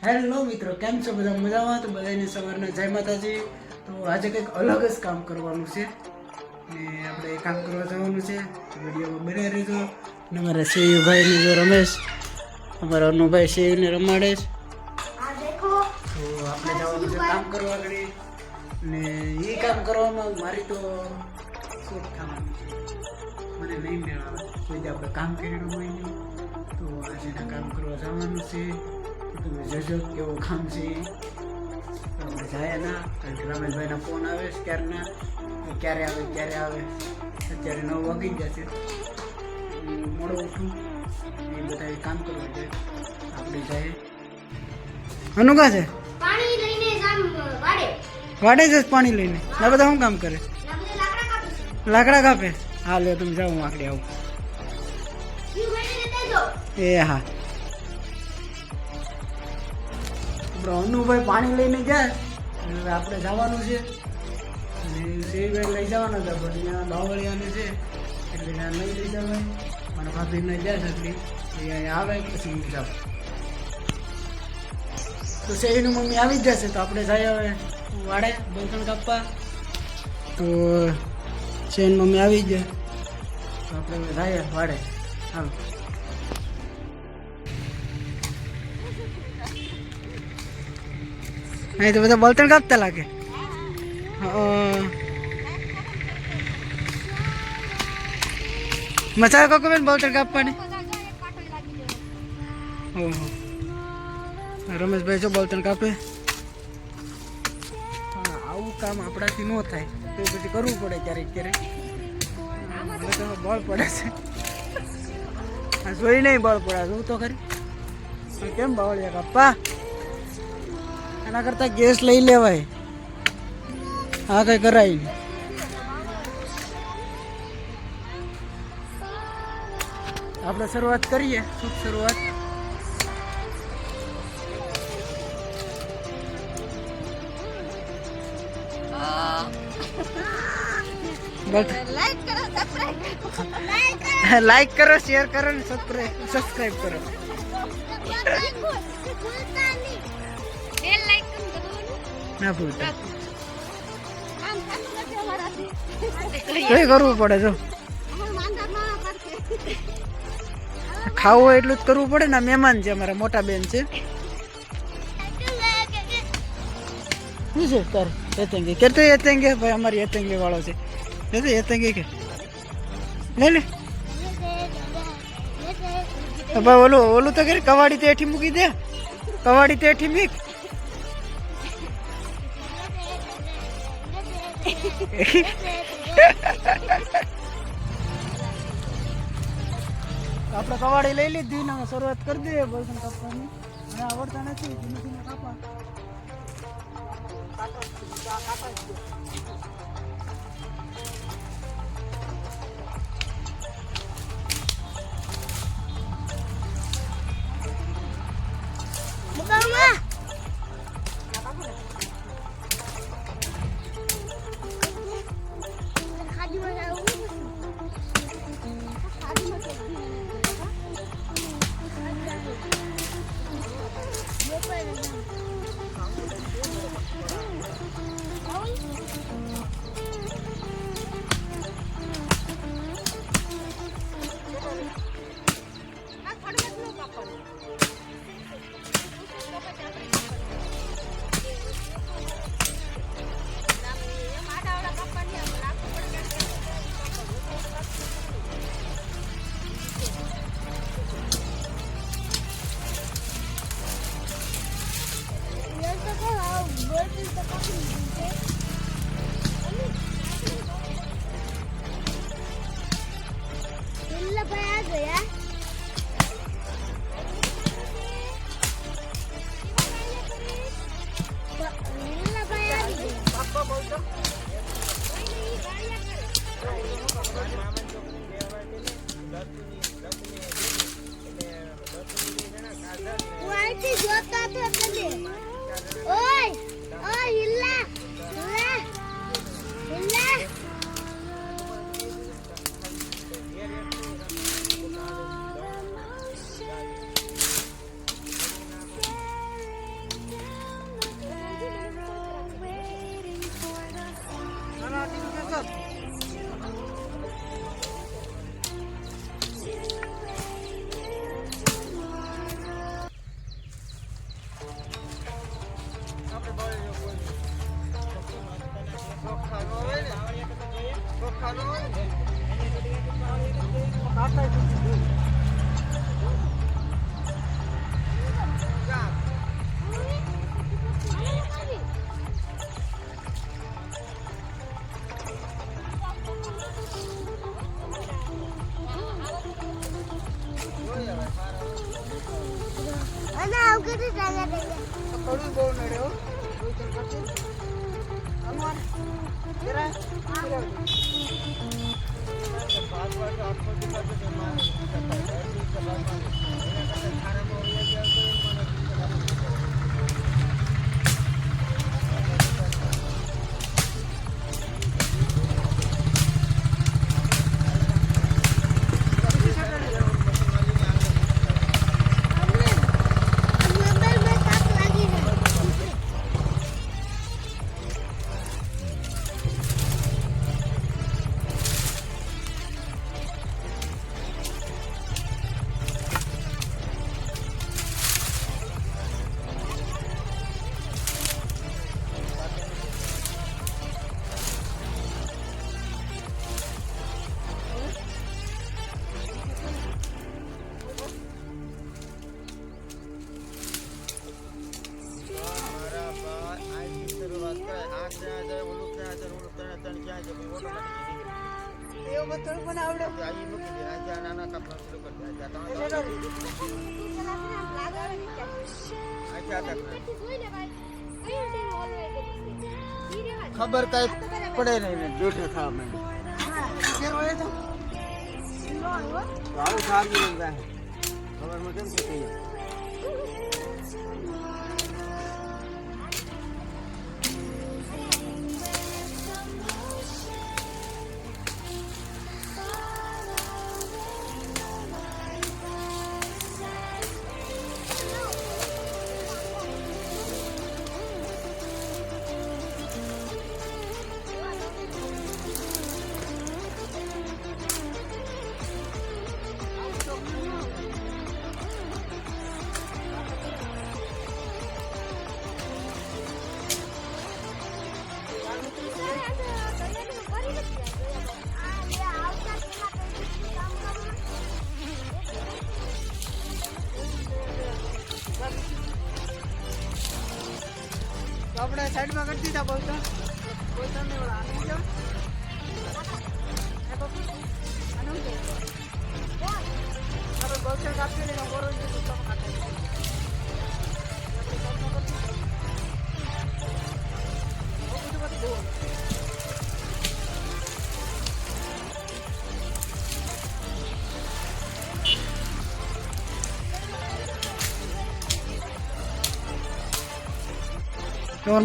Hello મિત્રો, કેમ છો બધા? મજામાં? તો બધાને સવારના જય માતાજી. તો આજે કંઈક અલગ જ કામ કરવાનું છે ને આપણે એ કામ કરવા જવાનું છે. વિડીયોમાં બન્યા રહેજો. ને અમારા શિવભાઈ ને જો રમેશ, અમારા અનુભાઈ શિવને રમાડે છે. તો આપણે જવાનું છે કામ કરવા ઘડી. ને એ કામ કરવામાં મારી તો શોખ થવાની છે. મને નહીં મેળવે કોઈ દે આપણે કામ કર્યું હોય નહીં. તો આજે કામ કરવા જવાનું છે. તમે જોજો કેવું કામ છે. આપણે જાય ના, કારણ કે રમેશભાઈના ફોન આવે છે ક્યારના, ક્યારે આવે. અત્યારે 9 વાગી ગયા છે. મોડો ઉઠું એ બધા કામ કરવા જાય. આપણે જાય અનુકા છે પાણી લઈને જામ વાડે છે પાણી લઈને. ના બધા શું કામ કરે? લાકડા કાપે. હા લે તમે જાઓ, હું આકડી આવું. એ હા, અનુભાઈ પાણી લઈને જાય. હવે આપણે જવાનું છે. અને શેરીભાઈ લઈ જવાના હતા, પણ અહીંયા બાવળિયાને છે એટલે ત્યાં નહીં લઈ જવાય. મારા ભાભીને જાય છે એટલે અહીંયા આવે પછી હું જાઉં. તો શેરીનું મમ્મી આવી જ જશે. તો આપણે જઈએ હવે વાડે બળતણ કાપવા. તો શેરીની મમ્મી આવી જ જાય તો આપણે જઈએ વાડે. હાલો. અહીં તો બધા બળતણ કાપતા લાગે. મજા આવે કોકો બેન બળતણ કાપવાની? ઓહો, રમેશભાઈ જો બળતણ કાપે. આવું કામ આપણાથી ન થાય તો પછી કરવું પડે ક્યારેક. મને તો બળ પડે છે. જોઈ નહીં બળ પડે. શું તો ખરી કેમ બાવળિયા કાપા? એના કરતા ગેસ લઈ લેવાય. હા, કઈ કરાય નહીં. આપણે શરૂઆત કરીએ, શુભ શરૂઆત. લાઈક કરો, શેર કરો ને સબસ્ક્રાઇબ કરો. ના ભૂલતા કઈ કરવું પડે. જો ખાવું હોય એટલું જ કરવું પડે ને. મહેમાન છે અમારા, મોટા બેન છે. શું છે તારે? એતંગે કે તો એતંગે ભાઈ, અમારી એતંગે વાળો છે. એતંગે કે લે ભાઈ. ઓલું તો કરી કવાડી તો એઠી મૂકી દે. કવાડી તો એઠી મૂક. આપણે કવાડી લઈ લીધી ને શરૂઆત કરી દઈએ બળતણ કાપવાની. મને આવડતા નથી, ધીમે ધીમે કાપા. થોડું બહુ નડ્યો અમાર જરા થોડું પણ આવડે ખબર કઈ પડે નહીં જૂઠે ખાવા માંડે આવું સારું ખબર માં કેમ થઈ આપણે સાઈડમાં કરી દીધા બોલતા ને ઓલા આની જો આપણે બોલતા કાપી લઈને બોરો જે તો ખાતે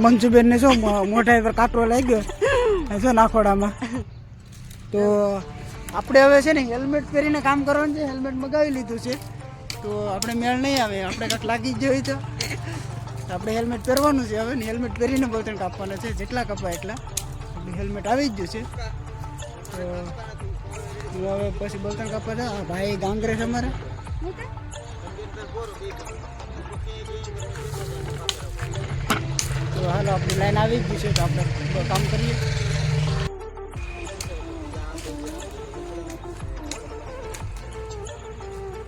મંજુબેન ને શું મોઢા પર કાંટો લાગ્યો જો નાખોડામાં તો આપણે હવે છે ને હેલ્મેટ પહેરીને કામ કરવાનું છે. હેલ્મેટ મગાવી લીધું છે તો આપણે મેળ નહીં આવે. આપણે કાંઈક લાગી જ હોય તો આપણે હેલ્મેટ પહેરવાનું છે હવે ને. હેલ્મેટ પહેરીને બોલતણ કાપવાના છે. જેટલા કપાય એટલા આપણે હેલ્મેટ આવી જ ગયું છે. તો હવે પછી બોલતણ કાપવા છે. ભાઈ ગાંગરે છે અમારે. તો હાલો આપણી લાઈન આવી જ ગઈ છે તો આપણે કામ કરીએ.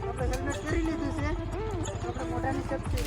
આપણે હેલ્મેટ પહેરી લીધું છે. આપણે મોઢાની સેફટી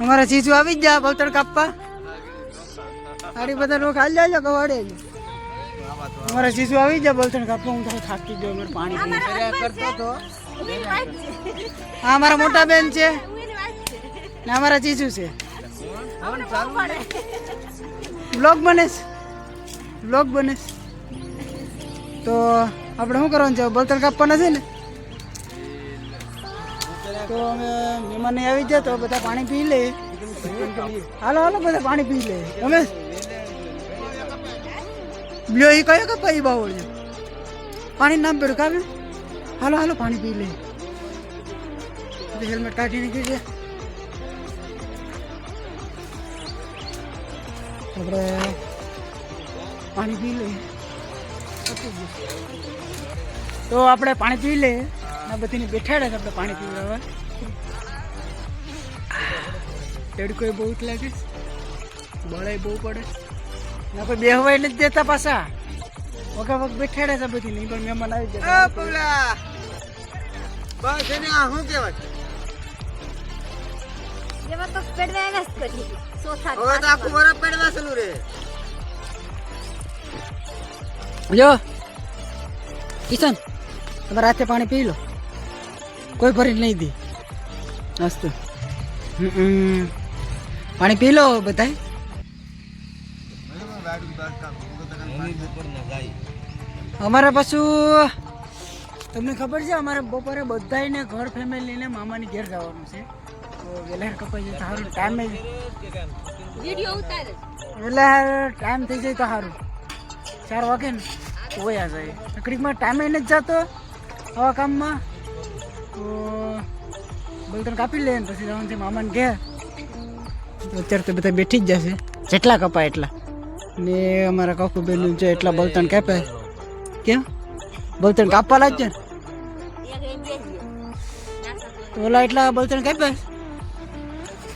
અમારા ચીચુ આવી જ જા બળતણ કાપવા. આડી બધા લોકો હાલ જાય કવાડે. અમારા ચીચુ આવી જા બળતણ કાપવા. હું તો થાકી ગયો. અમારે પાણી કરતો હતો. હા અમારા મોટા બેન છે ને અમારા ચીચુ છે. બ્લોગ બને તો આપણે શું કરવાનું છે? બળતણ કાપવાના છે ને, તો અમે મહેમાન આવી જાય તો બધા પાણી પી લે. હાલો બધા પાણી પી લે. તમે બ્યો એ કયો કપાઈ બાવળ છે પાણી નામ પેડું કાવ્યું. હાલો પાણી પી લે. હેલ્મેટ કાઢી નીકળી છે. આપણે પાણી પી લઈએ. તો આપણે પાણી પી લઈએ. બધીને બેઠાડે આપણે પાણી પીવડાવવા. તડકો બહુ જ લાગે, બળાઈ બહુ પડે. ના કોઈ બેહવાય નથી દેતા પાછા. વગા વગ બેઠાડે છે બધી. નહીં પણ મહેમાન આવી જાય. બસ એને શું કહેવાય? એમાં તો પેડવા જ કરી સોથા. હવે તો આખું વરસ પેડવા ચાલુ રે. જો કિશન તમે રાતે પાણી પી લો. કોઈ ભરી નહીં દે. મસ્ત પાણી પી લો બધા. અમારે પાછું તમને ખબર છે અમારે બપોરે બધાને ઘર ફેમિલીને મામાની ઘેર જવાનું છે. તો વહેલા કપાઈ જાય તો સારું. ટાઈમે વિડિયો ઉતારે વહેલા ટાઈમ થઈ જાય તો સારું. 4 વાગે ને તો વયા જાય. નકરીમાં ટાઈમે નથી જતો આવા કામમાં. તો બળતણ કાપી લે ને પછી જવાનું છે મામાને ઘેર. અત્યારે તો બધા બેઠી જ જશે જેટલા કપાય એટલા. ને અમારા કાકુ બેન છે એટલા બળતણ કાપાય. કેમ બળતણ કાપવા લાગશે ને તો ઓલા એટલા બળતણ કાપાય.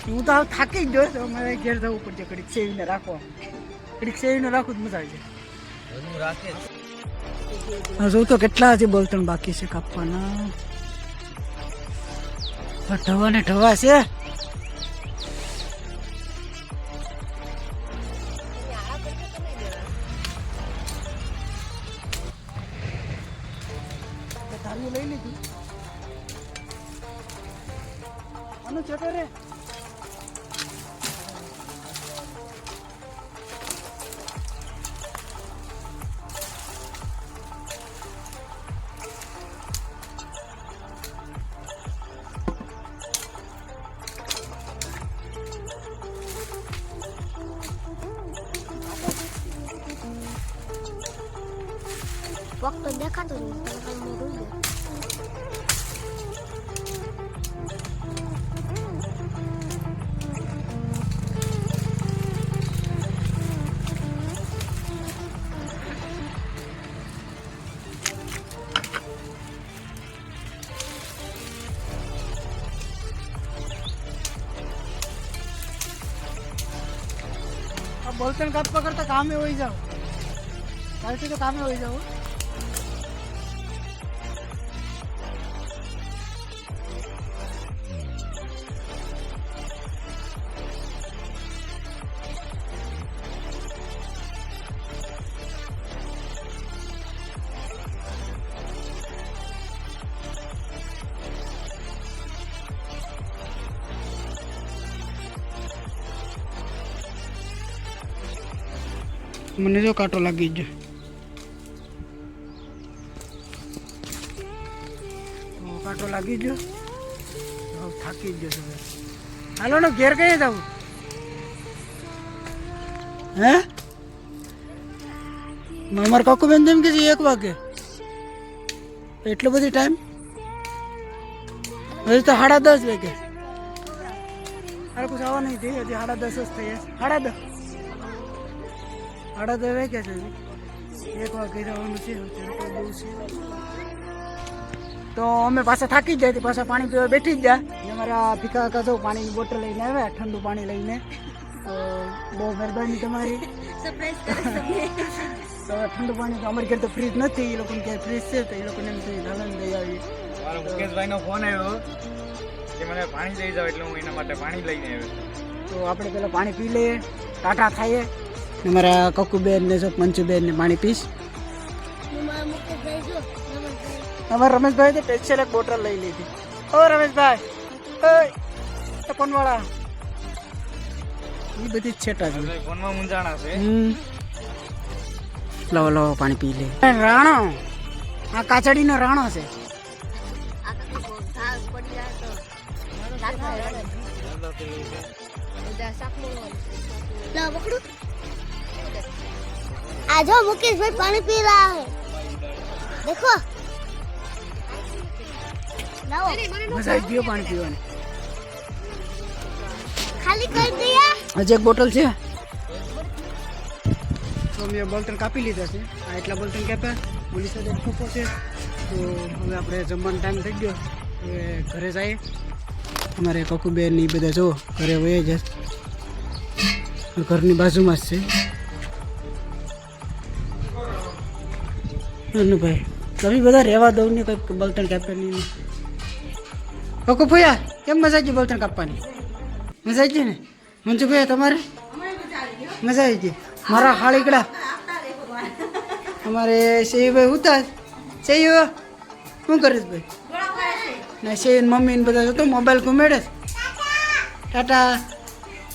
હું તો હવે થાકી જ જોઈશ. અમારે ઘેર જવું પડશે. કડીક સેવીને રાખવા. કડીક સેવીને રાખવું જ મજા આવી જાય. હજુ તો કેટલા હજી બળતણ બાકી છે કાપવાના. ઢવા ને ઢવા છે. લઈ લીધું આનું ચોટો રે. વખત દેખાતો નહીં. બળતણ કાપવા કરતા કામે હોઈ જાવ. કાલથી તો કામે હોઈ જાવ. મને જો કાંટો લાગી ગયો. કાંટો લાગી ગયો. થાકી જ ગયો. હાલો ને ઘેર કઈ જવું? હે અમારે કાકુ બેન જેમ કે છે 1 વાગે. એટલો બધી ટાઈમ? હજી તો 10:30 વાગે. અરે કુછ આવા નહીં થઈ. હજી 10:30 જ થઈ. 10:30 વાગ્યા છે. 1 વાગે જવાનું છે. તો અમે પાછા થાકી જ જાય. પાછા પાણી પીવા બેઠી જ જાય. અમારા ભીખા કાકા જો પાણીની બોટલ લઈને આવ્યા, ઠંડુ પાણી લઈને. તો બહુ મહેરબાની તમારી. તો ઠંડુ પાણી તો અમારી ઘર તો ફ્રીજ નથી. એ લોકોને ક્યાંય ફ્રીજ છે તો એ લોકોને એમ થઈ હાલન લઈ આવી. મુકેશભાઈનો ફોન આવ્યો. કે મને પાણી લઈ જાવ એટલે હું એના માટે પાણી લઈને આવ્યો. તો આપણે પેલા પાણી પી લઈએ, ટાટા ખાઈએ. ને મારા કકુબેન ને જો પંચુબેન ને પાણી પીશ. અમારા રમેશભાઈ તો સ્પેશિયલ એક બોટલ લઈ લીધી. ઓ રમેશભાઈ, એ ફોનવાળા એ બધી છેટા છે. ફોનમાં મૂંઝાણા છે. લવો લવો પાણી પી લે. રાણો, આ કાચડીનો રાણો છે. આ તો ઘાસ પડી જાય તો आजो मुकेश भाई पानी पी रहा है देखो लाओ મજા આવી ગયો પાણી પીવાની. खाली कर दिया હજી એક બોટલ છે. તો મેં બોલતણ કાપી લીધા છે. આ એટલા બોલતણ કાપ્યા. બોલી સાથે એક ખોખો છે. તો હવે આપણે જમવાનો ટાઈમ થઈ ગયો. હવે ઘરે જઈએ. અમારે કકુબેન ને ઈ બધા જો ઘરે વહી જાય. ઘરની બાજુમાં જ છે. ભાઈ તમે બધા રહેવા દઉં ને કંઈક બળતણ કાપવાની. કકુ ભૈયા કેમ મજા આવી ગઈ બળતણ કાપવાની? મજા આવી ગઈ ને? મંજુ ભૈયા તમારે મજા આવી ગઈ? મારા હાળીકડા અમારે શેયુભાઈ ઉતા શેયુ શું કરીશ ભાઈ? ના શેયુ મમ્મી ને બધા તો મોબાઈલ ઘુમેડે. ટાટા.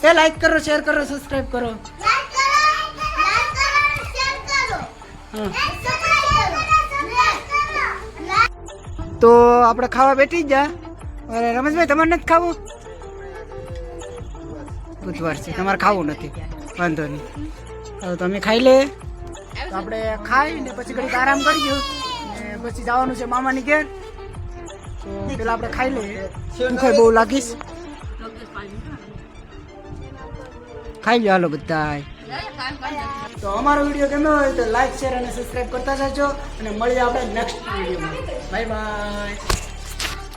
એ લાઈક કરો, શેર કરો, સબસ્ક્રાઈબ કરો. હા તો આપણે ખાવા બેઠી જ જા. અરે રમેશભાઈ તમારે નથી ખાવું? બુધવાર છે તમારે ખાવું નથી, વાંધો નહીં. હવે તમે ખાઈ લે. તો આપણે ખાઈ ને પછી ઘડીક આરામ કરી દઉં ને પછી જવાનું છે મામાની ઘેર. તો પેલા આપણે ખાઈ લઈએ. ભૂખ બહુ લાગીશ. ખાઈ લો હાલો બધા. તો અમારો વિડીયો ગમ્યો હોય તો લાઈક શેર અને સબસ્ક્રાઈબ કરતા જજો અને મળીએ આપણે નેક્સ્ટ વિડીયોમાં. Bye bye.